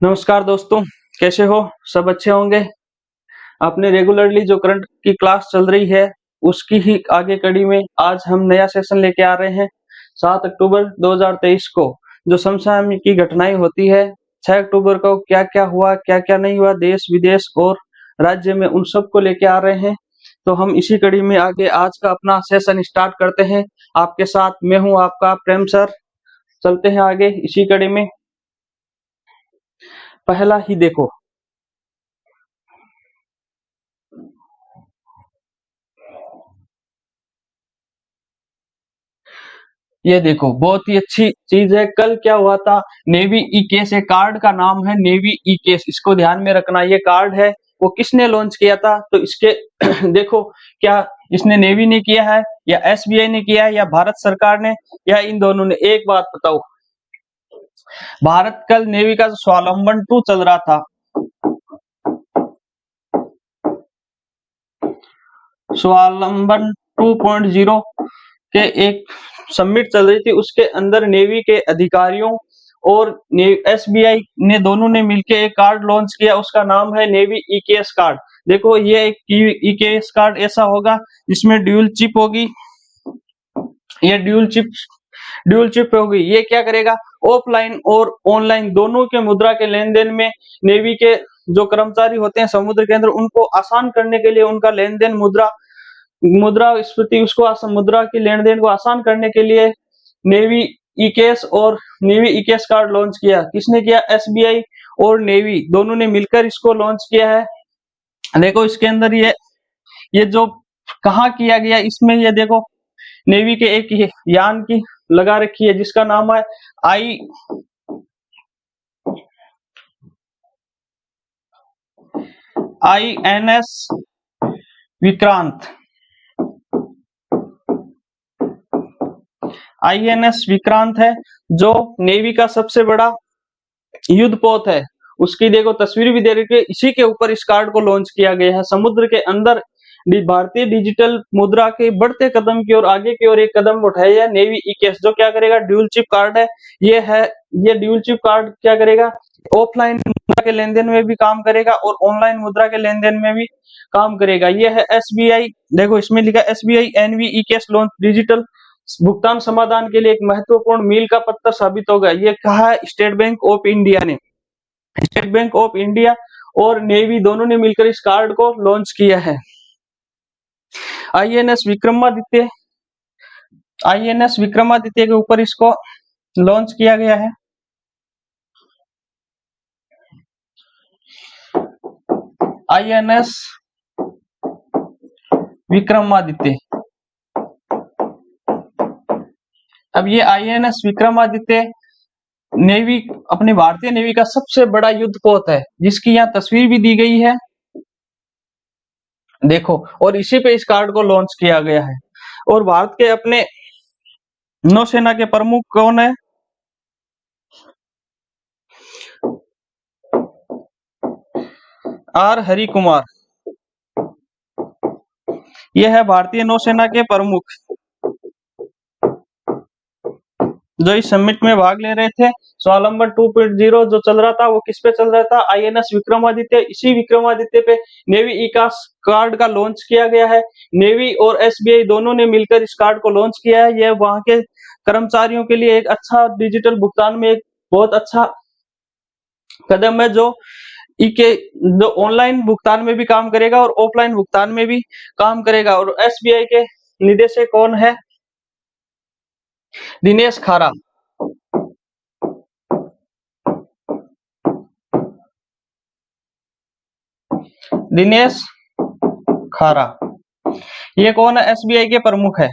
नमस्कार दोस्तों, कैसे हो? सब अच्छे होंगे। आपने रेगुलरली जो करंट की क्लास चल रही है उसकी ही आगे कड़ी में आज हम नया सेशन लेके आ रहे हैं। 7 अक्टूबर 2023 को जो समसामयिक की घटनाएं होती है, 6 अक्टूबर को क्या क्या हुआ, क्या क्या नहीं हुआ देश विदेश और राज्य में, उन सब को लेके आ रहे हैं। तो हम इसी कड़ी में आगे आज का अपना सेशन स्टार्ट करते हैं। आपके साथ मैं हूँ आपका प्रेम सर। चलते हैं आगे इसी कड़ी में। पहला ही देखो, ये देखो बहुत ही अच्छी चीज है। कल क्या हुआ था, नेवी ई केस, एक कार्ड का नाम है नेवी ई केस, इसको ध्यान में रखना। ये कार्ड है वो किसने लॉन्च किया था, तो इसके देखो, क्या इसने नेवी ने किया है या एसबीआई ने किया है या भारत सरकार ने या इन दोनों ने? एक बात बताओ, भारत कल नेवी का स्वावलंबन 2 चल रहा था, स्वावलंबन 2.0 के एक समिट चल रही थी, उसके अंदर नेवी के अधिकारियों और एसबीआई ने दोनों ने मिलकर एक कार्ड लॉन्च किया, उसका नाम है नेवी ईकेएस कार्ड। देखो ये एक ईकेएस कार्ड ऐसा होगा जिसमें ड्यूल चिप होगी, ये ड्यूल चिप होगी। ये क्या करेगा, ऑफलाइन और ऑनलाइन दोनों के मुद्रा के लेन देन में नेवी के जो कर्मचारी होते हैं समुद्र के अंदर, उनको आसान करने के लिए, उनका लेन देन मुद्रास्फीति, उसको मुद्रा की लेन देन को आसान करने के लिए नेवी ईकेएस और नेवी ईकेएस कार्ड लॉन्च किया। किसने किया? एसबीआई और नेवी दोनों ने मिलकर इसको लॉन्च किया है। देखो इसके अंदर ये जो कहाँ किया गया, इसमें ये देखो नेवी के एक यान की लगा रखी है जिसका नाम है INS विक्रांत। INS विक्रांत है जो नेवी का सबसे बड़ा युद्धपोत है। उसकी देखो तस्वीर भी दे रखी है, इसी के ऊपर इस कार्ड को लॉन्च किया गया है। समुद्र के अंदर भारतीय डिजिटल मुद्रा के बढ़ते कदम की ओर, आगे की ओर एक कदम उठाया है नेवी ईकेएस, जो क्या करेगा, ड्यूल चिप कार्ड है। ये ड्यूल चिप कार्ड क्या करेगा, ऑफलाइन मुद्रा के लेन देन में भी काम करेगा और ऑनलाइन मुद्रा के लेन देन में भी काम करेगा। ये है एसबीआई, देखो इसमें लिखा एसबीआई एनवी ईकेएस लॉन्च डिजिटल भुगतान समाधान के लिए एक महत्वपूर्ण मील का पत्थर साबित होगा। ये कहा है स्टेट बैंक ऑफ इंडिया ने। स्टेट बैंक ऑफ इंडिया और नेवी दोनों ने मिलकर इस कार्ड को लॉन्च किया है। आईएनएस विक्रमादित्य, आईएनएस विक्रमादित्य के ऊपर इसको लॉन्च किया गया है। आईएनएस विक्रमादित्य। अब ये आईएनएस विक्रमादित्य नेवी, अपने भारतीय नेवी का सबसे बड़ा युद्धपोत है, जिसकी यहाँ तस्वीर भी दी गई है, देखो। और इसी पे इस कार्ड को लॉन्च किया गया है। और भारत के अपने नौसेना के प्रमुख कौन है? आर हरि कुमार, यह है भारतीय नौसेना के प्रमुख जो इस समिट में भाग ले रहे थे। स्वावलंबन 2.0 जो चल रहा था वो किस पे चल रहा था? आईएनएस विक्रमादित्य। इसी विक्रमादित्य पे नेवी ईकास कार्ड का लॉन्च किया गया है। नेवी और एसबीआई दोनों ने मिलकर इस कार्ड को लॉन्च किया है। यह वहां के कर्मचारियों के लिए एक अच्छा डिजिटल भुगतान में एक बहुत अच्छा कदम है, जो इके जो ऑनलाइन भुगतान में भी काम करेगा और ऑफलाइन भुगतान में भी काम करेगा। और एसबीआई के निदेशक कौन है? दिनेश खारा। दिनेश खारा, ये कौन है? एसबीआई के प्रमुख है।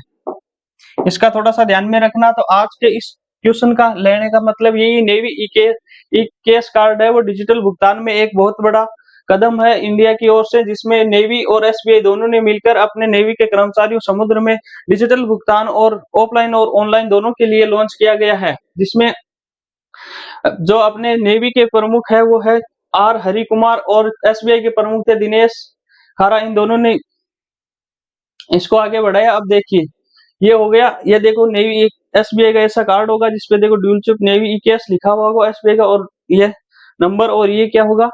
इसका थोड़ा सा ध्यान में रखना। तो आज के इस क्वेश्चन का लेने का मतलब यही, नेवी ई केस कार्ड है वो डिजिटल भुगतान में एक बहुत बड़ा कदम है इंडिया की ओर से, जिसमें नेवी और एसबीआई दोनों ने मिलकर अपने नेवी के कर्मचारियों समुद्र में डिजिटल भुगतान और ऑफलाइन और ऑनलाइन दोनों के लिए लॉन्च किया गया है। जिसमें जो अपने नेवी के प्रमुख है वो है आर हरि कुमार और एसबीआई के प्रमुख थे दिनेश खारा। इन दोनों ने इसको आगे बढ़ाया। अब देखिए ये हो गया, ये देखो नेवी एसबीआई का ऐसा कार्ड होगा जिसपे देखो ड्यूल चिप नेवी ईकेएस लिखा हुआ होगा एसबीआई का, और ये नंबर, और ये क्या होगा,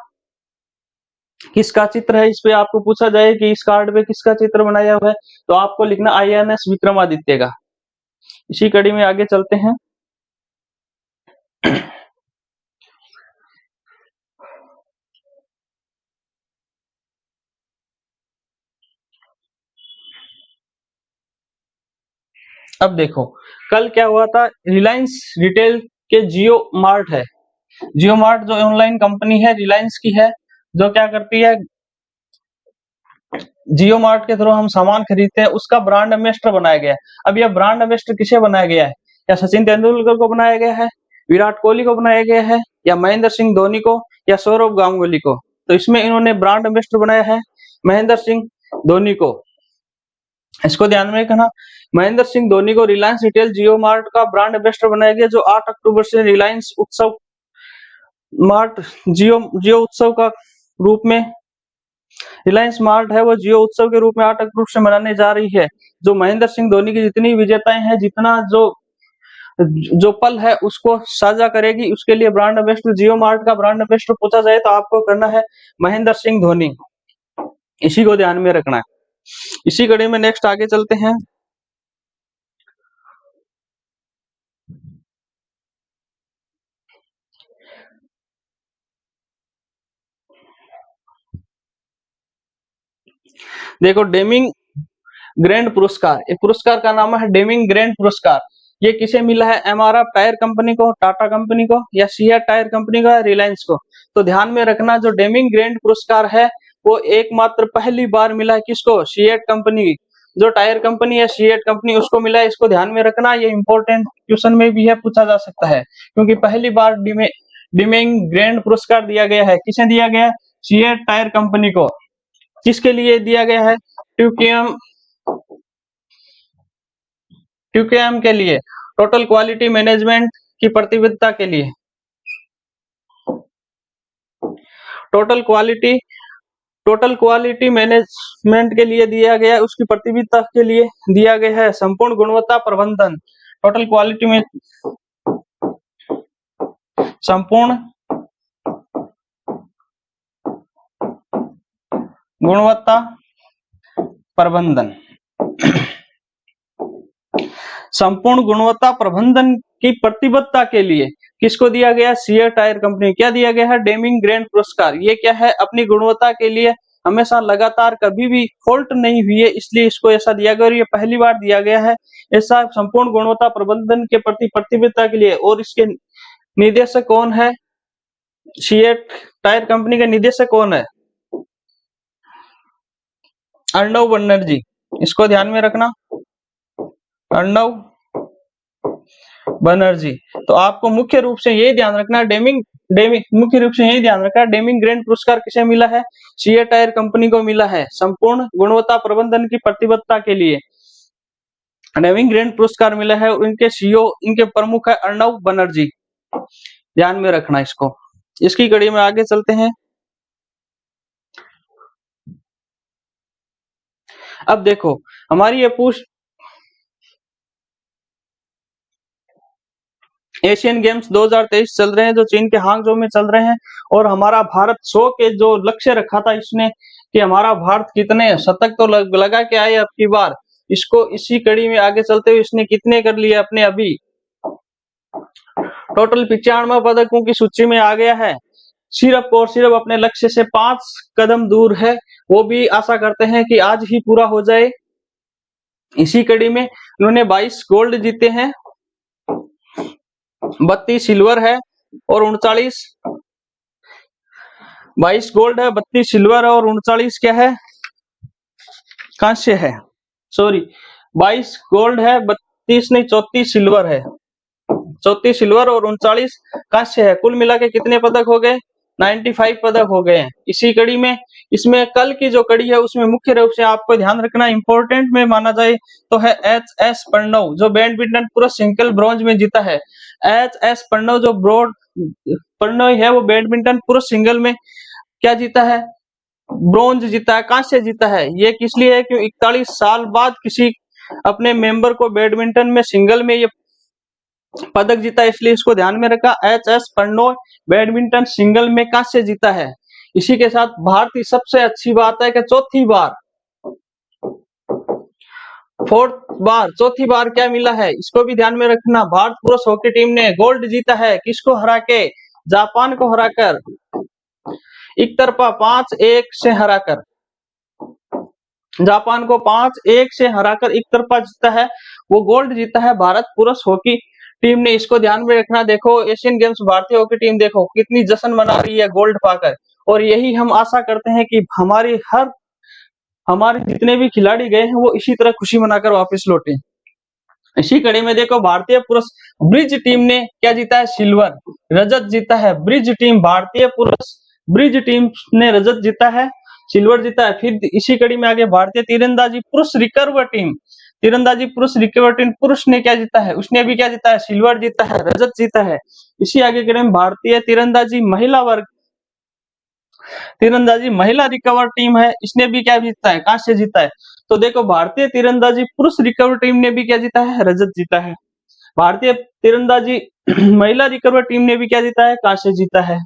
किसका चित्र है। इस पे आपको पूछा जाए कि इस कार्ड पे किसका चित्र बनाया हुआ है, तो आपको लिखना INS विक्रमादित्य का। इसी कड़ी में आगे चलते हैं। अब देखो, कल क्या हुआ था, रिलायंस रिटेल के जियो मार्ट है, जियो मार्ट जो ऑनलाइन कंपनी है रिलायंस की है, जो क्या करती है, जियो मार्ट के थ्रू हम सामान खरीदते हैं, उसका ब्रांड एम्बेसडर बनाया गया है। अब यह ब्रांड एम्बेसडर किसे बनाया गया है, या सचिन तेंदुलकर को बनाया गया है, विराट कोहली को बनाया गया है, या महेंद्र सिंह धोनी को, या सौरव गांगुली को। तो इसमें इन्होंने ब्रांड एम्बेसडर बनाया है महेंद्र सिंह धोनी को। इसको ध्यान में रखना, महेंद्र सिंह धोनी को रिलायंस रिटेल जियो मार्ट का ब्रांड एम्बेसडर बनाया गया, जो 8 अक्टूबर से रिलायंस उत्सव मार्ट जियो जियो उत्सव का रूप में, रिलायंस मार्ट है वो जियो उत्सव के रूप में 8 अक्टूबर से मनाने जा रही है। जो महेंद्र सिंह धोनी की जितनी विजेताएं हैं, जितना जो जो पल है उसको साझा करेगी, उसके लिए ब्रांड एम्बेसडर, जियो मार्ट का ब्रांड एम्बेसडर पूछा जाए तो आपको करना है महेंद्र सिंह धोनी। इसी को ध्यान में रखना है। इसी कड़ी में नेक्स्ट आगे चलते हैं। देखो, डेमिंग ग्रैंड पुरस्कार, एक पुरस्कार का नाम है डेमिंग ग्रैंड पुरस्कार। ये किसे मिला है, MRF टायर कंपनी को, टाटा कंपनी को, या सीएट टायर कंपनी को, या रिलायंस को। तो ध्यान में रखना, जो डेमिंग ग्रैंड पुरस्कार है वो एकमात्र पहली बार मिला है किसको, सीएट कंपनी, जो टायर कंपनी है सीएट कंपनी, उसको मिला है। इसको ध्यान में रखना, ये इंपॉर्टेंट क्वेश्चन में भी है, पूछा जा सकता है, क्योंकि पहली बार डेमिंग ग्रैंड पुरस्कार दिया गया है। किसे दिया गया है, सीएट टायर कंपनी को। किसके लिए दिया गया है, ट्यूकेम ट्यूकेएम के लिए, टोटल क्वालिटी मैनेजमेंट की प्रतिबद्धता के लिए, total quality total quality management के लिए दिया गया, उसकी प्रतिबद्धता के लिए दिया गया है। संपूर्ण गुणवत्ता प्रबंधन, टोटल क्वालिटी में संपूर्ण गुणवत्ता प्रबंधन, संपूर्ण गुणवत्ता प्रबंधन की प्रतिबद्धता के लिए किसको दिया गया, सीएट टायर कंपनी। क्या दिया गया है, डेमिंग ग्रैंड पुरस्कार। ये क्या है, अपनी गुणवत्ता के लिए हमेशा लगातार कभी भी फॉल्ट नहीं हुई है, इसलिए इसको ऐसा दिया गया, और ये पहली बार दिया गया है ऐसा संपूर्ण गुणवत्ता प्रबंधन के प्रति प्रतिबद्धता के लिए। और इसके निदेशक कौन है, सीएट टायर कंपनी के निदेशक कौन है, अर्णव बनर्जी। इसको ध्यान में रखना, अर्णव बनर्जी। तो आपको मुख्य रूप से यही ध्यान रखना है, मुख्य रूप से यही ध्यान रखना है, डेमिंग ग्रैंड पुरस्कार किसे मिला है, सीएट टायर कंपनी को मिला है, संपूर्ण गुणवत्ता प्रबंधन की प्रतिबद्धता के लिए डेमिंग ग्रैंड पुरस्कार मिला है। इनके सीईओ, इनके प्रमुख है अर्णव बनर्जी। ध्यान में रखना इसको। इसकी कड़ी में आगे चलते हैं। अब देखो, हमारी ये एशियन गेम्स 2023 चल रहे हैं, जो चीन के हांगझो में चल रहे हैं, और हमारा भारत 100 के जो लक्ष्य रखा था इसने, कि हमारा भारत कितने शतक तो लगा के आए अब की बार, इसको इसी कड़ी में आगे चलते हुए इसने कितने कर लिए अपने, अभी टोटल 95 पदकों की सूची में आ गया है। सिर्फ और सिर्फ अपने लक्ष्य से 5 कदम दूर है, वो भी आशा करते हैं कि आज ही पूरा हो जाए। इसी कड़ी में उन्होंने 22 गोल्ड जीते हैं, 32 सिल्वर है, और 39 22 गोल्ड है, 32 सिल्वर है, और 39 क्या है, कांस्य है। सॉरी, 22 गोल्ड है, 32 नहीं 34 सिल्वर है, 34 सिल्वर और 39 कांस्य है। कुल मिला के कितने पदक हो गए, 95 पदक हो गए हैं। इसी कड़ी में, इसमें कल की जो कड़ी है उसमें मुख्य रूप से आपको ध्यान रखना, इंपॉर्टेंट में माना जाए तो है HS प्रणव, जो बैडमिंटन पुरुष सिंगल ब्रॉन्ज में जीता है। HS प्रणव जो प्रणव है, वो बैडमिंटन पुरुष सिंगल में क्या जीता है, ब्रॉन्ज जीता है, कांस्य जीता है। ये किस लिए है, क्यों 41 साल बाद किसी अपने मेंबर को बैडमिंटन में सिंगल में ये पदक जीता, इसलिए इसको ध्यान में रखा। एच.एस. प्रणॉय बैडमिंटन सिंगल में कांस्य जीता है। इसी के साथ भारत की सबसे अच्छी बात है कि चौथी बार क्या मिला है, इसको भी ध्यान में रखना। भारत पुरुष हॉकी टीम ने गोल्ड जीता है, किसको हरा के? जापान को हराकर, एक तरफा 5-1 से हराकर। जापान को 5-1 से हराकर एक तरफा जीता है, वो गोल्ड जीता है भारत पुरुष हॉकी टीम ने। इसको ध्यान में रखना। देखो एशियन गेम्स भारतीय हॉकी टीम देखो कितनी जश्न मना रही है गोल्ड पाकर, और यही हम आशा करते हैं कि हमारे जितने भी खिलाड़ी गए हैं वो इसी तरह खुशी मनाकर वापस लौटे। इसी कड़ी में देखो भारतीय पुरुष ब्रिज टीम ने क्या जीता है? सिल्वर, रजत जीता है। ब्रिज टीम, भारतीय पुरुष ब्रिज टीम ने रजत जीता है, सिल्वर जीता है। फिर इसी कड़ी में आगे भारतीय तीरंदाजी पुरुष रिकर्व टीम, पुरुष ने क्या जीता है? उसने भी क्या जीता है? सिल्वर जीता है, रजत जीता है। इसी आगे कड़ी में भारतीय तीरंदाजी महिला रिकवर टीम है, इसने भी क्या जीता है? कांस्य जीता है। तो देखो भारतीय तीरंदाजी पुरुष रिकवर टीम ने भी क्या जीता है? रजत जीता है। भारतीय तीरंदाजी महिला रिकवर टीम ने भी क्या जीता है? कांस्य जीता है।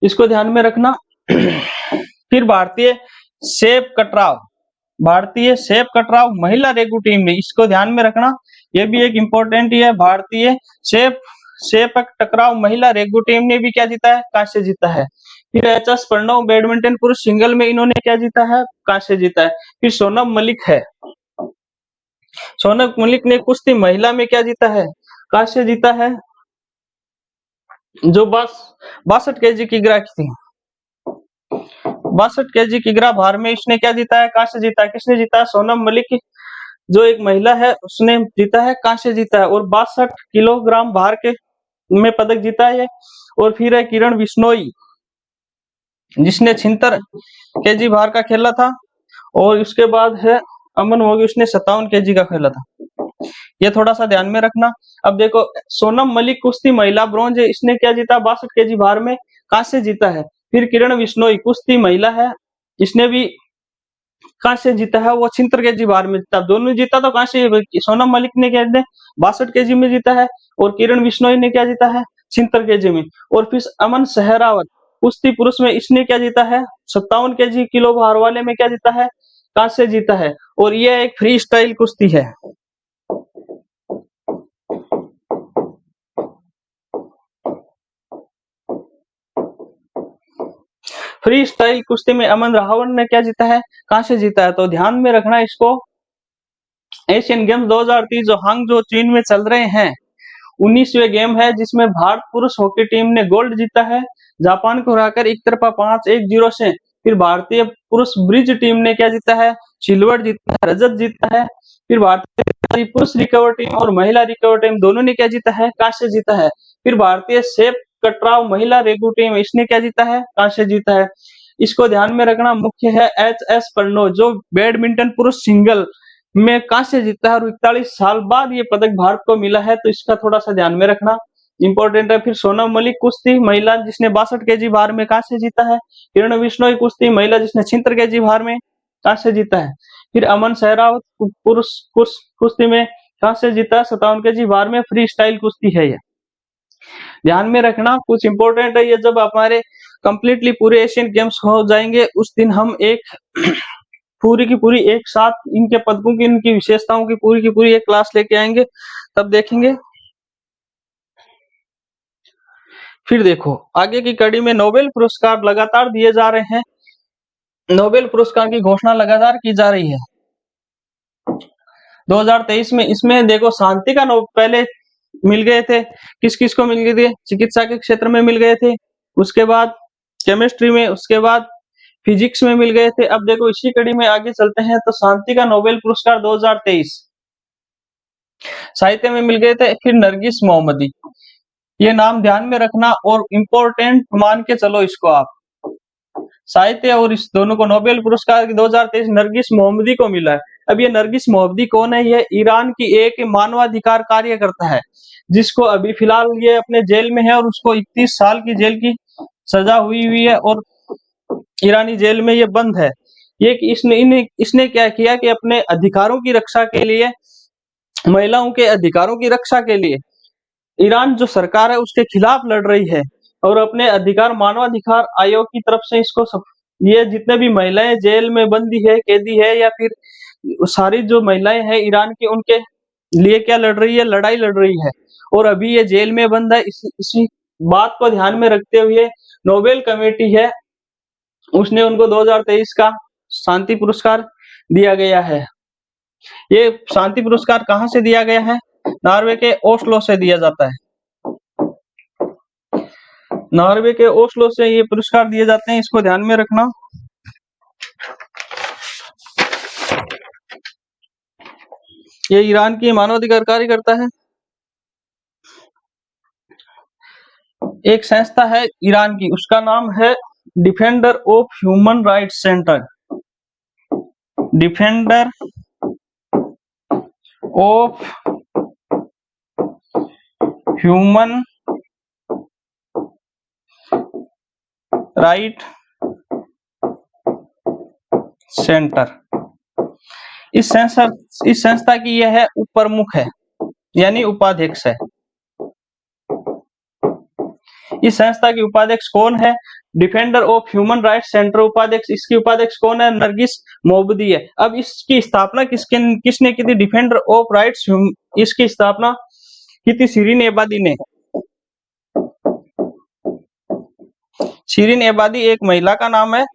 इसको ध्यान में रखना। फिर भारतीय सेप कटराव महिला रेगू टीम ने, इसको ध्यान में रखना, ये भी एक इंपॉर्टेंट ही है। भारतीय सेप टकराव महिला रेगू टीम ने भी क्या जीता है? कांस्य जीता है। फिर एच.एस. प्रणव बैडमिंटन पुरुष सिंगल में इन्होंने क्या जीता है? कांस्य जीता है। फिर सोनम मलिक ने कुश्ती महिला में क्या जीता है? कांस्य जीता है, जो 62 केजी की गिरा थी। 62 केजी की गिरा भार में इसने क्या जीता है? कांस्य जीता है। किसने जीता है? सोनम मलिक, जो एक महिला है उसने जीता है, कांस्य जीता है। और 62 किलोग्राम भार के में पदक जीता है। और फिर है किरण बिश्नोई, जिसने 76 केजी भार का खेला था। और उसके बाद है अमन होगी, उसने 57 केजी का खेला था। ये थोड़ा सा ध्यान में रखना। अब देखो सोनम मलिक कुश्ती महिला ब्रॉन्ज है, इसने क्या जीता? 62 केजी भार में कांस्य जीता है। फिर किरण बिश्नोई कुश्ती महिला है, इसने भी कांस्य जीता है, वो 76 केजी भार में जीता। दोनों जीता तो कांस्य सोनम मलिक ने क्या 62 केजी में जीता है, और किरण बिश्नोई ने क्या जीता है? 76 केजी में। और फिर अमन सहरावत कुश्ती पुरुष में इसने क्या जीता है? 57 केजी किलो भार वाले में क्या जीता है? कांस्य जीता है। और यह एक फ्री स्टाइल कुश्ती है। फ्री स्टाइल कुश्ती में अमन रावत ने क्या जीता है? कांस्य जीता है। तो ध्यान में रखना इसको। एशियन गेम्स 2023 जो हांगझो चीन में चल रहे हैं, 19वें गेम है, जिसमें भारत पुरुष हॉकी टीम ने गोल्ड जीता है, जापान को हराकर एक तरफा 5-1 से। फिर भारतीय पुरुष ब्रिज टीम ने क्या जीता है? सिल्वर जीता है, रजत जीता है। फिर भारतीय पुरुष रिकवर टीम और महिला रिकवर टीम दोनों ने क्या जीता है? कांस्य जीता है। फिर भारतीय सेप कटराव महिला रेगू टीम, इसने क्या जीता है? कांस्य जीता है। इसको ध्यान में रखना। मुख्य है एच.एस. प्रणॉय, जो बैडमिंटन पुरुष सिंगल में कांस्य जीता है, और 41 साल बाद ये पदक भारत को मिला है, तो इसका थोड़ा सा ध्यान में रखना, इंपॉर्टेंट है। फिर सोनम मलिक कुश्ती महिला, जिसने 62 केजी भार में कांस्य जीता है। किरण बिश्नोई कुश्ती महिला, जिसने 76 केजी भार में कांस्य जीता है। फिर अमन सहरावत पुरुष कुश्ती में कांस्य जीता है, 57 केजी भार में। फ्री स्टाइल कुश्ती है ये, ध्यान में रखना। कुछ इंपॉर्टेंट है ये, जब हमारे कंप्लीटली पूरे एशियन गेम्स हो जाएंगे, उस दिन हम एक पूरी की पूरी एक साथ इनके पदकों की, इनकी विशेषताओं की पूरी एक क्लास लेके आएंगे, तब देखेंगे। फिर देखो आगे की कड़ी में नोबेल पुरस्कार लगातार दिए जा रहे हैं, नोबेल पुरस्कार की घोषणा लगातार की जा रही है। 2023 में इसमें देखो शांति का पहले मिल गए थे, किस किस को मिल गए थे? चिकित्सा के क्षेत्र में मिल गए थे, उसके बाद केमिस्ट्री में, उसके बाद फिजिक्स में मिल गए थे। अब देखो इसी कड़ी में आगे चलते हैं, तो शांति का नोबेल पुरस्कार 2023 साहित्य में मिल गए थे। फिर नरगिस मोहम्मदी, ये नाम ध्यान में रखना और इम्पोर्टेंट मान के चलो इसको आप। साहित्य और इस दोनों को नोबेल पुरस्कार 2023 नरगिस मोहम्मदी को मिला है। अब ये नरगिस मोहम्मदी कौन है? ये ईरान की एक मानवाधिकार कार्यकर्ता है, जिसको अभी फिलहाल ये अपने जेल में है, और उसको 31 साल की जेल की सजा हुई है, और ईरानी जेल में ये बंद है। ये कि इसने क्या किया कि अपने अधिकारों की रक्षा के लिए महिलाओं के अधिकारों की रक्षा के लिए ईरान जो सरकार है उसके खिलाफ लड़ रही है और अपने अधिकार मानवाधिकार आयोग की तरफ से इसको सब, ये जितने भी महिलाएं जेल में बंदी है, कैदी है, या फिर सारी जो महिलाएं हैं ईरान की, उनके लिए क्या लड़ रही है, लड़ाई लड़ रही है। और अभी ये जेल में बंद है, इसी बात को ध्यान में रखते हुए नोबेल कमेटी है, उसने उनको 2023 का शांति पुरस्कार दिया गया है। ये शांति पुरस्कार कहाँ से दिया गया है? नॉर्वे के ओस्लो से दिया जाता है। नॉर्वे के ओस्लो से ये पुरस्कार दिए जाते हैं, इसको ध्यान में रखना। ये ईरान की मानवाधिकार कार्यकर्ता है। एक संस्था है ईरान की, उसका नाम है defender of human rights centre. Defender of human right centre. इस संस्था की यह है उपप्रमुख है, यानी उपाध्यक्ष है। इस संस्था की उपाध्यक्ष कौन है? Defender of human rights centre उपाध्यक्ष, इसकी उपाध्यक्ष कौन है? नरगिस मोहब्बदी है। अब इसकी स्थापना किसने की थी? डिफेंडर ऑफ राइट्स, इसकी स्थापना की थी शिरीन एबादी ने। शिरीन एबादी एक महिला का नाम है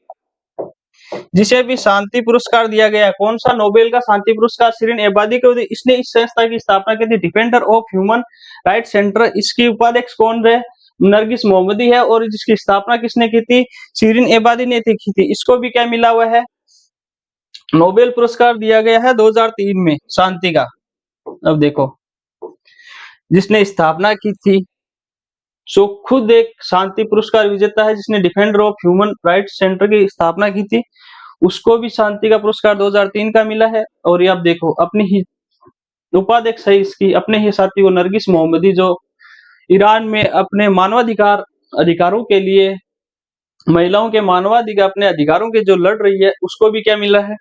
जिसे भी शांति पुरस्कार दिया गया। कौन सा? नोबेल का शांति पुरस्कार शिरीन एबादी को। इसने इस संस्था की स्थापना की थी, defender of human rights centre. इसकी उपाध्यक्ष कौन है? नरगिस मोहम्मदी है। और जिसकी स्थापना किसने की थी? शिरीन एबादी ने की थी। इसको भी क्या मिला हुआ है? नोबेल पुरस्कार दिया गया है 2003 में शांति का। अब देखो, जिसने स्थापना की थी सो खुद एक शांति पुरस्कार विजेता है, जिसने defender of human rights centre की स्थापना की थी, उसको भी शांति का पुरस्कार 2003 का मिला है। और ये आप देखो, अपनी ही उपाध्यक्ष है इसकी, अपने ही साथी वो नरगिस मोहम्मदी, जो ईरान में अपने मानवाधिकार अधिकारों के लिए, महिलाओं के मानवाधिकार, अपने अधिकारों के जो लड़ रही है, उसको भी क्या मिला है?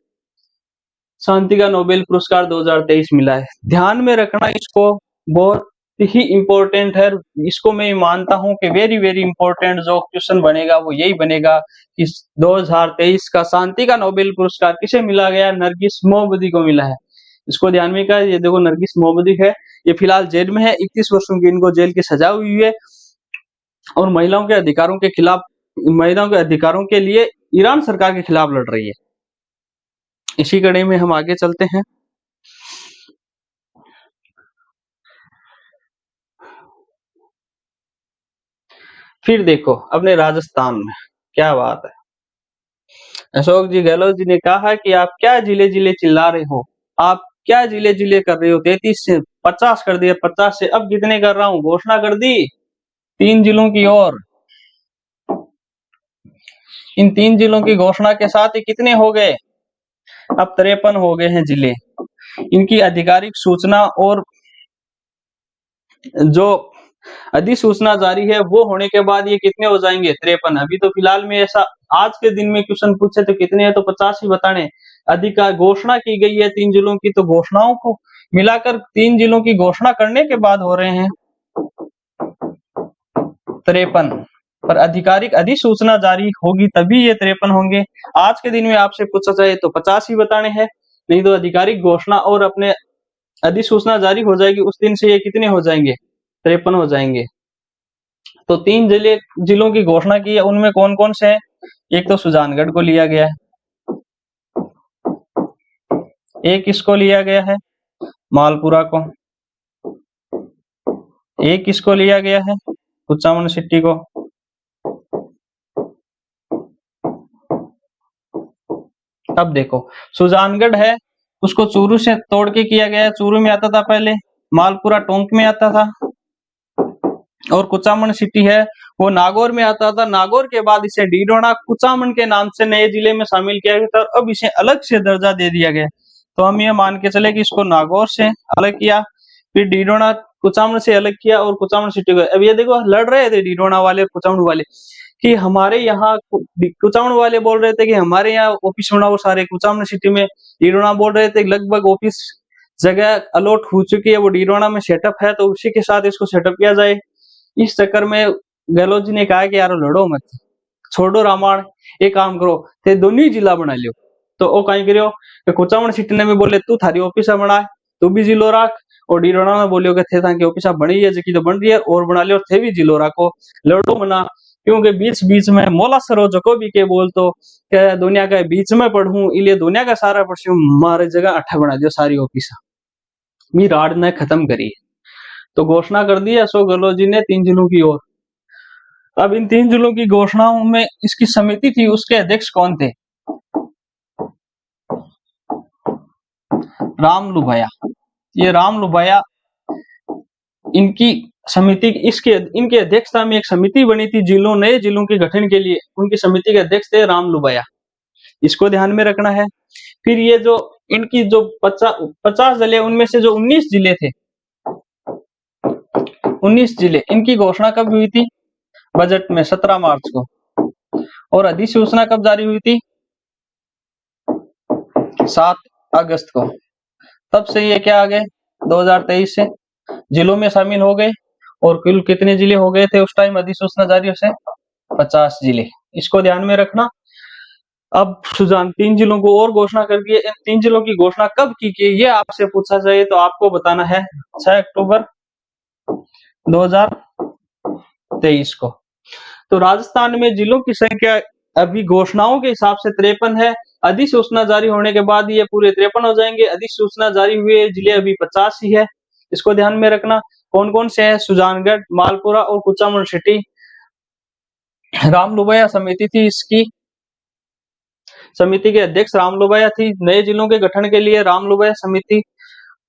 शांति का नोबेल पुरस्कार 2023 मिला है। ध्यान में रखना इसको, बहुत ही इंपॉर्टेंट है। इसको मैं मानता हूं कि वेरी वेरी इंपॉर्टेंट जो क्वेश्चन बनेगा वो यही बनेगा कि 2023 का शांति का नोबेल पुरस्कार किसे मिला गया? नरगिस मोहम्मदी को मिला है। इसको ध्यान में का, ये देखो नरगिस मोहम्मदी है, ये फिलहाल जेल में है, 21 वर्षों की इनको जेल की सजा हुई है और महिलाओं के अधिकारों के खिलाफ, महिलाओं के अधिकारों के लिए ईरान सरकार के खिलाफ लड़ रही है। इसी कड़ी में हम आगे चलते हैं। फिर देखो अपने राजस्थान में क्या बात है। अशोक जी गहलोत जी ने कहा कि आप क्या जिले जिले चिल्ला रहे हो, आप क्या जिले जिले कर रहे हो? 33 से 50 कर दिया, 50 से अब कितने कर रहा हूं? घोषणा कर दी 3 जिलों की। और इन 3 जिलों की घोषणा के साथ ही कितने हो गए? अब 53 हो गए हैं जिले। इनकी आधिकारिक सूचना और जो अधिसूचना जारी है वो होने के बाद ये कितने हो जाएंगे? 53। अभी तो फिलहाल में ऐसा आज के दिन में क्वेश्चन पूछे तो कितने हैं, तो 50 ही बताने। अधिकार घोषणा की गई है 3 जिलों की, तो घोषणाओं को मिलाकर 3 जिलों की घोषणा करने के बाद हो रहे हैं 53। पर आधिकारिक अधिसूचना जारी होगी तभी ये 53 होंगे। आज के दिन में आपसे पूछा जाए तो 50 ही बताने हैं, नहीं तो आधिकारिक घोषणा और अपने अधिसूचना जारी हो जाएगी उस दिन से ये कितने हो जाएंगे? 53 हो जाएंगे। तो 3 जिलों की घोषणा की है, उनमें कौन कौन से हैं? एक तो सुजानगढ़ को लिया गया है, एक इसको लिया गया है मालपुरा को, एक इसको लिया गया है कुचामन सिटी को, अब देखो सुजानगढ़ है उसको चूरू से तोड़ के किया गया है, चूरू में आता था पहले, मालपुरा टोंक में आता था, और कुचामन सिटी है वो नागौर में आता था। नागौर के बाद इसे डीडोना कुचामन के नाम से नए जिले में शामिल किया गया था और अब इसे अलग से दर्जा दे दिया गया। तो हम ये मान के चले कि इसको नागौर से अलग किया, फिर डीडोना कुचामन से अलग किया और कुचामन सिटी को। अब ये देखो लड़ रहे थे डीडोना वाले कुचामन वाले कि हमारे यहाँ, कुचामन वाले बोल रहे थे कि हमारे यहाँ ऑफिस होना, वो सारे कुचामन सिटी में। डीडोना बोल रहे थे लगभग ऑफिस जगह अलॉट हो चुकी है, वो डीरोना में सेटअप है, तो उसी के साथ इसको सेटअप किया जाए। इस चक्कर में गहलोत जी ने कहा कि यार लड़ो मत, छोड़ो रामायण, एक काम करो ते दोनों ही जिला बना लियो। तो ओ कहीं करियो कि कुचामन सिटी ने भी बोले तू थारी ऑफिस बना, तू भी जिलो राख, और डीरोना में बोलियो कि थे की ऑफिस बनी है जकी तो बन रही है और बना लियो, थे भी जिलो राखो, लड़ो मना। क्योंकि बीच बीच में मोला सरो जो भी के बोल तो क्या दुनिया के बीच में पढ़ूं, इसलिए दुनिया का सारा पढ़ू, मारे जगह अठा बना दियो सारी ऑफिस, मी राड ने खत्म करी। तो घोषणा कर दी अशोक गहलोत जी ने 3 जिलों की ओर। अब इन 3 जिलों की घोषणाओं में इसकी समिति थी, उसके अध्यक्ष कौन थे? राम लुभाया। ये राम लुभाया, इनकी समिति, इसके इनके अध्यक्षता में एक समिति बनी थी जिलों, नए जिलों के गठन के लिए, उनकी समिति के अध्यक्ष थे राम लुभाया, इसको ध्यान में रखना है। फिर ये जो इनकी जो 50 जिले, उनमें से जो 19 जिले थे, 19 जिले, इनकी घोषणा कब हुई थी? बजट में 17 मार्च को। और अधिसूचना कब जारी हुई थी? 7 अगस्त को। तब से ये क्या आ गए 2023 से जिलों में शामिल हो गए। और कुल कितने जिले हो गए थे उस टाइम अधिसूचना जारी से? 50 जिले, इसको ध्यान में रखना। अब सुजान 3 जिलों को और घोषणा कर दी है। इन 3 जिलों की घोषणा कब की गई ये आपसे पूछा जाए तो आपको बताना है 6 अक्टूबर 2023 को। तो राजस्थान में जिलों की संख्या अभी घोषणाओं के हिसाब से 53 है, अधिसूचना जारी होने के बाद ये पूरे 53 हो जाएंगे। अधिसूचना जारी हुए जिले अभी 50 ही है, इसको ध्यान में रखना। कौन कौन से हैं? सुजानगढ़, मालपुरा और कुचामन सिटी। राम लुभाया समिति थी, इसकी समिति के अध्यक्ष राम लुभाया थी। नए जिलों के गठन के लिए राम लुभाया समिति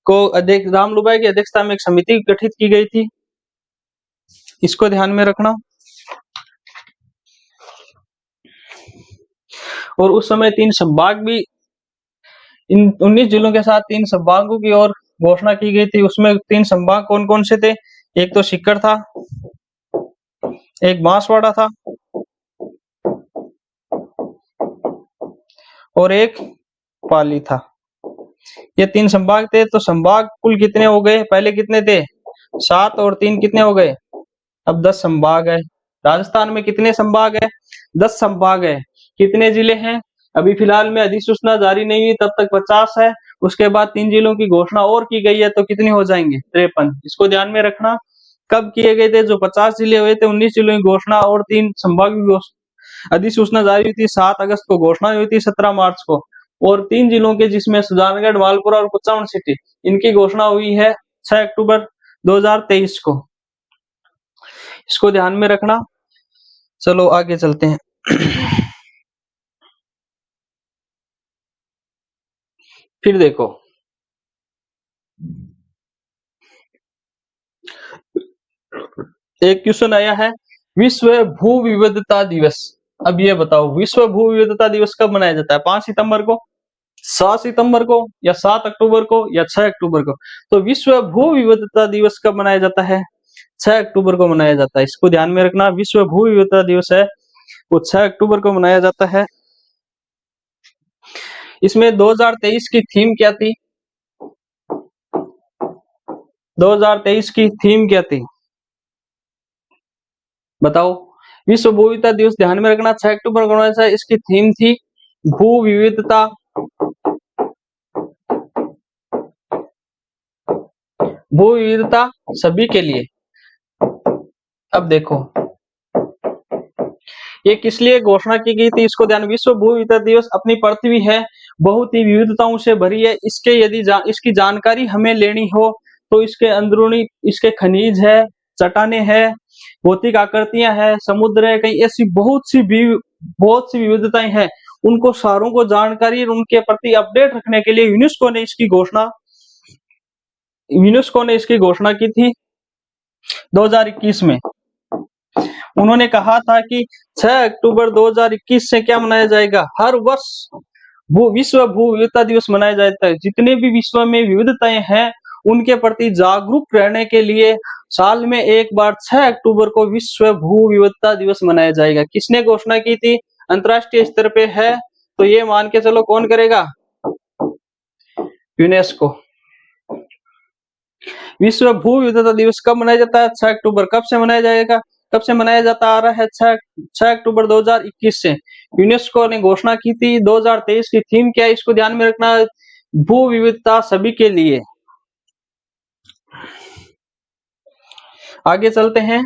को अध्यक्ष, राम लुभाया की अध्यक्षता में एक समिति गठित की गई थी, इसको ध्यान में रखना। और उस समय 3 संभाग भी, इन 19 जिलों के साथ 3 संभागों की ओर घोषणा की गई थी। उसमें 3 संभाग कौन कौन से थे? एक तो सीकर था, एक बांसवाड़ा था और एक पाली था। ये 3 संभाग थे। तो संभाग कुल कितने हो गए? पहले कितने थे? 7 और 3 कितने हो गए? अब 10 संभाग है। राजस्थान में कितने संभाग है? 10 संभाग है। कितने जिले हैं? अभी फिलहाल में अधिसूचना जारी नहीं हुई तब तक 50 है, उसके बाद 3 जिलों की घोषणा और की गई है तो कितने हो जाएंगे? 53। इसको ध्यान में रखना। कब किए गए थे? जो 50 जिले हुए थे, 19 जिलों की घोषणा और 3 संभाग की अधिसूचना जारी हुई थी 7 अगस्त को, घोषणा हुई थी 17 मार्च को। और 3 जिलों के जिसमें सुजानगढ़, मालपुरा और कुचामन सिटी, इनकी घोषणा हुई है 6 अक्टूबर 2023 को, इसको ध्यान में रखना। चलो आगे चलते हैं। फिर देखो, एक क्वेश्चन आया है, विश्व भू विविधता दिवस। अब ये बताओ विश्व भू विविधता दिवस कब मनाया जाता है? 5 सितंबर को, 7 सितंबर को, या 7 अक्टूबर को, या 6 अक्टूबर को? तो विश्व भू विविधता दिवस कब मनाया जाता है? 6 अक्टूबर को मनाया जाता है, इसको ध्यान में रखना। विश्व भू विविधता दिवस है वो 6 अक्टूबर को मनाया जाता है। इसमें 2023 की थीम क्या थी? 2023 की थीम क्या थी बताओ? विश्व भू विविधता दिवस ध्यान में रखना 6 अक्टूबर को मनाया जाता है। इसकी थीम थी भू विविधता, भू विविधता सभी के लिए। अब देखो ये किस लिए घोषणा की गई थी, इसको ध्यान। विश्व भू विविधता दिवस अपनी पृथ्वी है बहुत ही विविधताओं से भरी है, इसके यदि इसकी जानकारी हमें लेनी हो तो इसके अंदरूनी, इसके खनिज है, चट्टानें है, भौतिक आकृतियां है, समुद्र है, कई ऐसी बहुत सी विविधताएं हैं, उनको सारों को जानकारी और उनके प्रति अपडेट रखने के लिए यूनेस्को ने इसकी घोषणा की थी 2021 में। उन्होंने कहा था कि 6 अक्टूबर 2021 से क्या मनाया जाएगा? हर वर्ष विश्व भू विविधता दिवस मनाया जाता है। जितने भी विश्व में विविधताएं हैं उनके प्रति जागरूक रहने के लिए साल में एक बार 6 अक्टूबर को विश्व भू विविधता दिवस मनाया जाएगा। किसने घोषणा की थी? अंतरराष्ट्रीय स्तर पे है तो ये मान के चलो कौन करेगा? यूनेस्को। विश्व भू विविधता दिवस कब मनाया जाता है? 6 अक्टूबर। कब से मनाया जाएगा? कब से मनाया जाता आ रहा है? 6 अक्टूबर 2021 से। यूनेस्को ने घोषणा की थी। 2023 की थीम क्या है? इसको ध्यान में रखना, भू विविधता सभी के लिए। आगे चलते हैं।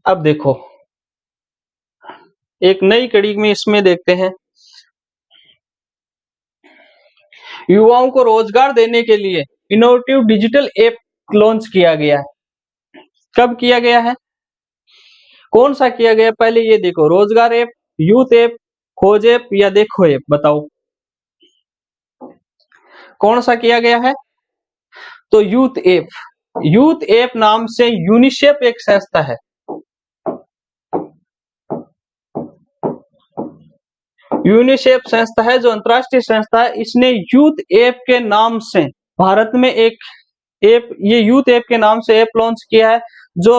अब देखो, एक नई कड़ी में इसमें देखते हैं, युवाओं को रोजगार देने के लिए इनोवेटिव डिजिटल ऐप लॉन्च किया गया है। कब किया गया है? कौन सा किया गया? पहले ये देखो, रोजगार ऐप, यूथ ऐप, खोज ऐप या देखो ऐप, बताओ कौन सा किया गया है? तो यूथ ऐप। यूथ ऐप नाम से यूनिसेफ एक संस्था है। यूनिसेफ संस्था है जो अंतरराष्ट्रीय संस्था है, इसने यूथ ऐप के नाम से भारत में एक ऐप, ये यूथ ऐप के नाम से ऐप लॉन्च किया है जो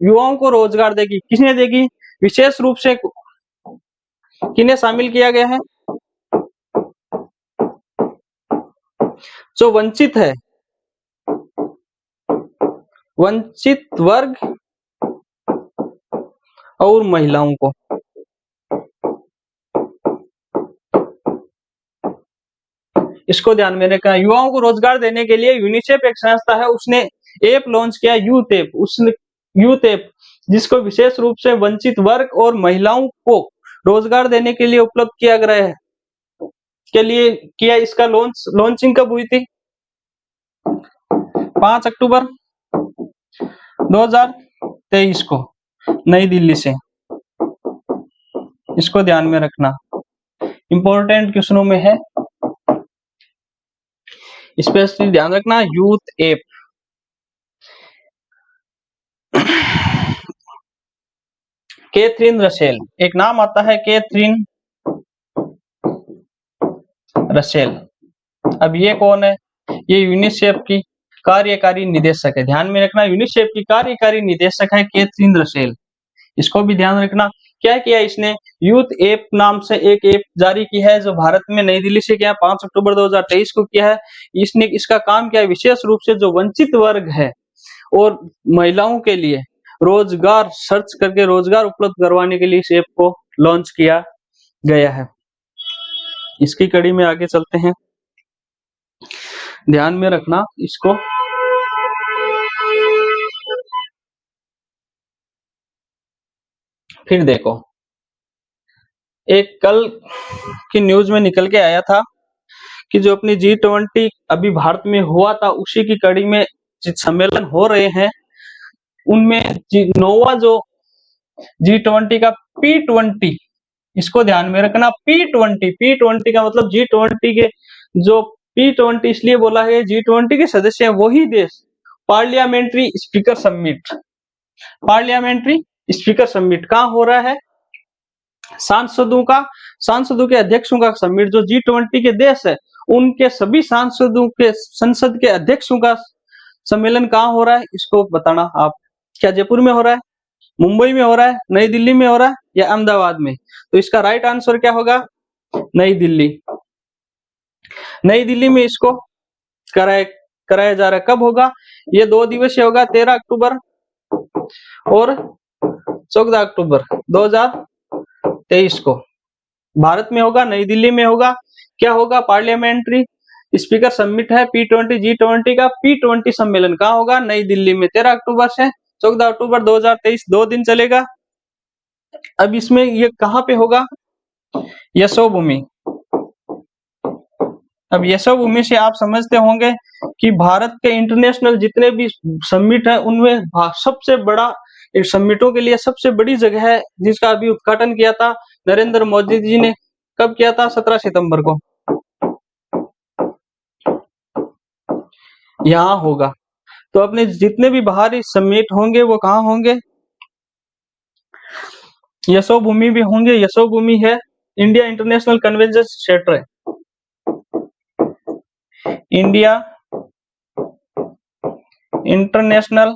युवाओं को रोजगार देगी। किसने देगी? विशेष रूप से किन्हें शामिल किया गया है? जो वंचित है, वंचित वर्ग और महिलाओं को। इसको ध्यान में रखना, युवाओं को रोजगार देने के लिए यूनिसेफ एक संस्था है, उसने ऐप लॉन्च किया, यूथ ऐप। उसने यूथ ऐप जिसको विशेष रूप से वंचित वर्ग और महिलाओं को रोजगार देने के लिए उपलब्ध किया गया है, के लिए किया। इसका लॉन्चिंग कब हुई थी? 5 अक्टूबर 2023 को, नई दिल्ली से। इसको ध्यान में रखना, इंपॉर्टेंट क्वेश्चनों में है, स्पेशली ध्यान रखना। यूथ ऐप, कैथरीन रसेल, एक नाम आता है कैथरीन रसेल। अब ये कौन है? ये यूनिसेफ की कार्यकारी निदेशक है। ध्यान में रखना, यूनिसेफ की कार्यकारी निदेशक है कैथरीन रसेल। इसको भी ध्यान रखना। क्या किया इसने? यूथ ऐप नाम से एक ऐप जारी की है जो भारत में नई दिल्ली से किया, 5 अक्टूबर 2023 को किया है। इसने इसका काम क्या है? विशेष रूप से जो वंचित वर्ग है और महिलाओं के लिए रोजगार सर्च करके रोजगार उपलब्ध करवाने के लिए इस ऐप को लॉन्च किया गया है। इसकी कड़ी में आगे चलते हैं, ध्यान में रखना इसको। फिर देखो, एक कल की न्यूज में निकल के आया था कि जो अपनी G20 अभी भारत में हुआ था, उसी की कड़ी में सम्मेलन हो रहे हैं, उनमें नोवा जो G20 का P20, इसको ध्यान में रखना, P20 का मतलब G20 के जो P20 इसलिए बोला है, G20 के सदस्य हैं वही देश। Parliamentary speaker summit, parliamentary speaker summit कहाँ हो रहा है? सांसदों के अध्यक्षों का समिट, जो G20 के देश है उनके सभी सांसदों के, संसद के अध्यक्षों का सम्मेलन कहाँ हो रहा है? इसको बताना आप। क्या जयपुर में हो रहा है, मुंबई में हो रहा है, नई दिल्ली में हो रहा है या अहमदाबाद में? तो इसका राइट आंसर क्या होगा? नई दिल्ली। नई दिल्ली में इसको कराया जा रहा है। कब होगा? ये 2 दिवसीय होगा, 13 अक्टूबर और 14 अक्टूबर 2023 को भारत में होगा, नई दिल्ली में होगा। क्या होगा? पार्लियामेंट्री स्पीकर समिट है P20, G20 का P20 सम्मेलन कहाँ होगा? नई दिल्ली में, 13 अक्टूबर से 14 अक्टूबर 2023, 2 दिन चलेगा। अब इसमें ये कहाँ पे होगा? यशोभूमि। अब यशोभूमि से आप समझते होंगे कि भारत के इंटरनेशनल जितने भी समिट है उनमें सबसे बड़ा, समिटों के लिए सबसे बड़ी जगह है, जिसका अभी उद्घाटन किया था नरेंद्र मोदी जी ने। कब किया था? 17 सितंबर को। यहाँ होगा। तो अपने जितने भी बाहरी समिट होंगे वो कहाँ होंगे? यशोभूमि भी होंगे। यशोभूमि है इंडिया इंटरनेशनल कन्वेंशन सेंटर है, इंडिया इंटरनेशनल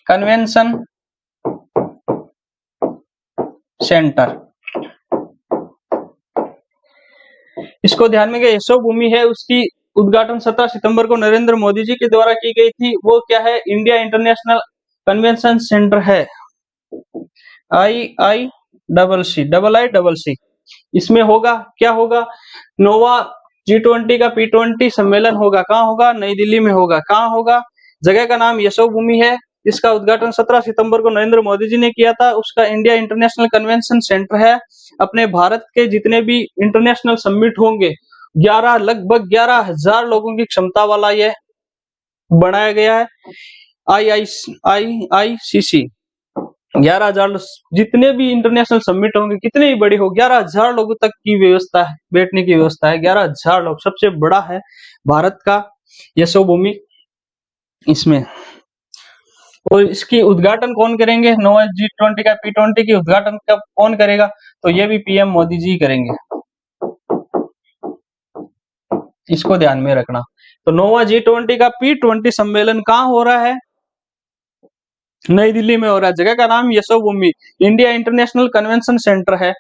कन्वेंशन सेंटर। इसको ध्यान में, यशोभूमि है उसकी उद्घाटन 17 सितंबर को नरेंद्र मोदी जी के द्वारा की गई थी। वो क्या है? इंडिया इंटरनेशनल कन्वेंशन सेंटर है, IICC। इसमें होगा क्या? होगा नोवा G20 का P20 सम्मेलन होगा। कहाँ होगा? नई दिल्ली में होगा। कहाँ होगा? जगह का नाम यशोभूमि है। इसका उद्घाटन 17 सितंबर को नरेंद्र मोदी जी ने किया था। उसका इंडिया इंटरनेशनल कन्वेंशन सेंटर है। अपने भारत के जितने भी इंटरनेशनल समिट होंगे, लगभग 11,000 लोगों की क्षमता वाला ये बनाया गया है। IICC 11,000, जितने भी इंटरनेशनल समिट होंगे, कितने ही बड़े हो, 11,000 लोगों तक की व्यवस्था है, बैठने की व्यवस्था है। 11,000 लोग, सबसे बड़ा है भारत का यशोभूमि इसमें। और इसकी उद्घाटन कौन करेंगे? नोवा G20 का P20 की उद्घाटन कब कौन करेगा? तो ये भी PM मोदी जी करेंगे। इसको ध्यान में रखना। तो नोवा G20 का P20 सम्मेलन कहाँ हो रहा है? नई दिल्ली में हो रहा है। जगह का नाम Yashobhoomi, India international convention centre है।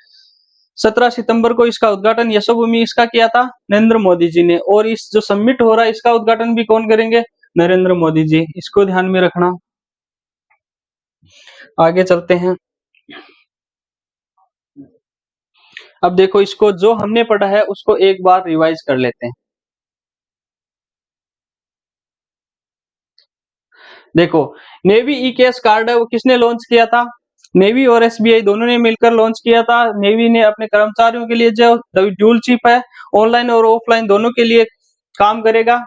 17 सितंबर को इसका उद्घाटन यशोभूमि इसका किया था नरेंद्र मोदी जी ने। और इस जो समिट हो रहा है इसका उद्घाटन भी कौन करेंगे? नरेंद्र मोदी जी। इसको ध्यान में रखना। आगे चलते हैं। अब देखो, इसको जो हमने पढ़ा है उसको एक बार रिवाइज कर लेते हैं। देखो, नेवी ई कैश कार्ड है वो किसने लॉन्च किया था? नेवी और SBI दोनों ने मिलकर लॉन्च किया था। नेवी ने अपने कर्मचारियों के लिए जो ड्यूल चिप है, ऑनलाइन और ऑफलाइन दोनों के लिए काम करेगा।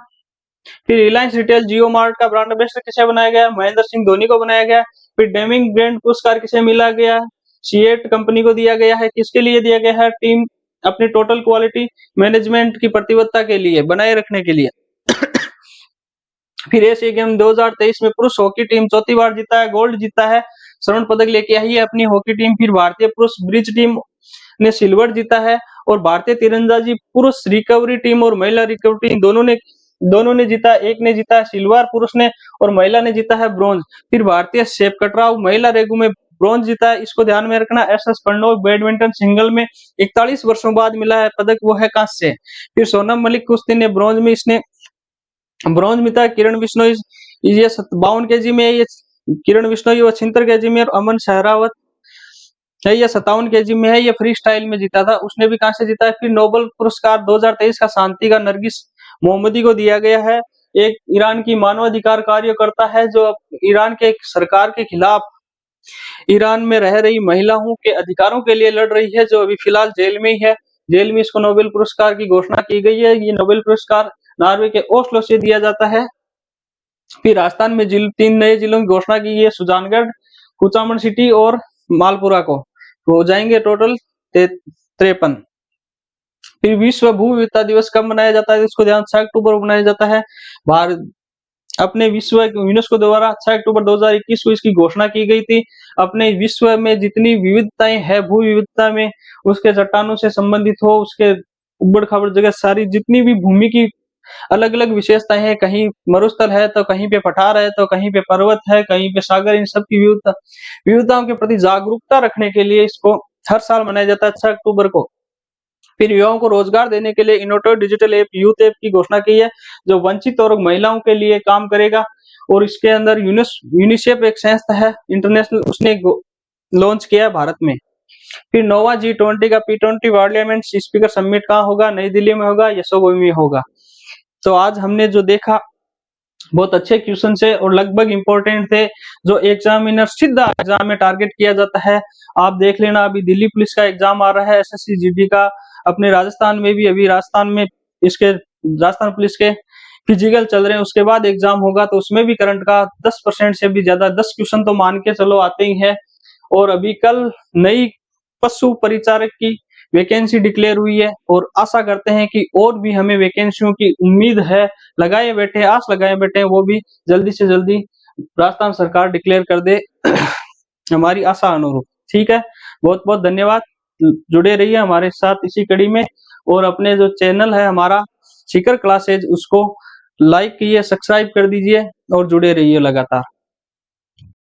फिर रिलायंस रिटेल जियो मार्ट का ब्रांड एम्बेसडर किसे बनाया गया? महेंद्र सिंह धोनी को बनाया गया। फिर डेमिंग ब्रांड पुरस्कार किसे मिला गया? सीएट कंपनी को दिया गया है। किसके लिए दिया गया है? टीम अपनी टोटल क्वालिटी मैनेजमेंट की प्रतिबद्धता के लिए, बनाए रखने के लिए। फिर एशिया गेम 2023 में पुरुष हॉकी टीम चौथी बार जीता है, गोल्ड जीता है, स्वर्ण पदक लेके आई है अपनी हॉकी टीम। फिर भारतीय पुरुष ब्रिज टीम ने सिल्वर जीता है। और भारतीय तीरंदाजी पुरुष रिकवरी टीम और महिला रिकवरी टीम दोनों ने जीता। एक ने जीता है सिल्वर पुरुष ने, और महिला ने जीता है ब्रॉन्ज। फिर भारतीय सेप कटराव महिला रेगू में ब्रॉन्ज जीता है। इसको ध्यान में रखना। SS प्रणोय बैडमिंटन सिंगल में 41 वर्षों बाद मिला है पदक, वो है कांस्य। फिर सोनम मलिक कुश्ती ने ब्रॉन्ज में इसने ब्रॉन्ज जीता। किरण बिश्नोई ये 52 kg में है, ये किरण बिश्नोई वो 76 kg में, और अमन शहरावत है ये 57 kg में है, ये फ्री स्टाइल में जीता था, उसने भी कांस्य जीता है। फिर नोबेल पुरस्कार 2023 का शांति का नरगिस मोहम्मदी को दिया गया है। एक ईरान की मानवाधिकार कार्यकर्ता है जो ईरान के सरकार के खिलाफ ईरान में रह रही महिलाओं के अधिकारों के लिए लड़ रही है, जो अभी फिलहाल जेल में ही है। जेल में इसको नोबेल पुरस्कार की घोषणा की गई है। ये नोबेल पुरस्कार नॉर्वे के ओस्लो से दिया जाता है। फिर राजस्थान में 3 नए जिलों की घोषणा की है, सुजानगढ़, कुचामन सिटी और मालपुरा को, हो जाएंगे टोटल 53। फिर विश्व भू विविधता दिवस कब मनाया जाता है? इसको ध्यान 6 अक्टूबर को मनाया जाता है। भारत अपने विश्व यूनेस्को द्वारा 6 अक्टूबर 2021 को इसकी घोषणा की गई थी। अपने विश्व में जितनी विविधताएं है, भू विविधता में, उसके चट्टानों से संबंधित हो, उसके उबड़ खाबड़ जगह, सारी जितनी भी भूमि की अलग अलग विशेषताएं हैं, कहीं मरुस्थल है तो कहीं पे पठार है तो कहीं पे पर्वत है, कहीं पे सागर, इन सब की विविधताओं के प्रति जागरूकता रखने के लिए इसको हर साल मनाया जाता है 6 अक्टूबर को। फिर युवाओं को रोजगार देने के लिए innovative digital app youth app की घोषणा की है, जो वंचित और महिलाओं के लिए काम करेगा। और इसके अंदर यूनिसेफ एक संस्था है इंटरनेशनल, उसने लॉन्च किया है भारत में। फिर नोवा G20 का P20 पार्लियामेंट स्पीकर समिट कहाँ होगा? नई दिल्ली में होगा, यशोभूमि में होगा। तो आज हमने जो देखा, बहुत अच्छे क्वेश्चन से और लगभग इंपॉर्टेंट थे, जो एग्जामिनर सीधा एग्जाम में टारगेट किया जाता है। आप देख लेना, अभी दिल्ली पुलिस का एग्जाम आ रहा है, SSC GD का। अपने राजस्थान में भी अभी राजस्थान में इसके राजस्थान पुलिस के फिजिकल चल रहे हैं, उसके बाद एग्जाम होगा, तो उसमें भी करंट का 10% से भी ज्यादा 10 क्वेश्चन तो मान के चलो आते ही है। और अभी कल नई पशु परिचारक की वैकेंसी डिक्लेयर हुई है, और आशा करते हैं कि और भी हमें वैकेंसियों की उम्मीद है, लगाए बैठे, आस लगाए बैठे, वो भी जल्दी से जल्दी राजस्थान सरकार डिक्लेयर कर दे हमारी आशा अनुरूप। ठीक है, बहुत बहुत धन्यवाद। जुड़े रहिए हमारे साथ इसी कड़ी में, और अपने जो चैनल है हमारा शिखर क्लासेज, उसको लाइक कीजिए, सब्सक्राइब कर दीजिए और जुड़े रहिए लगातार।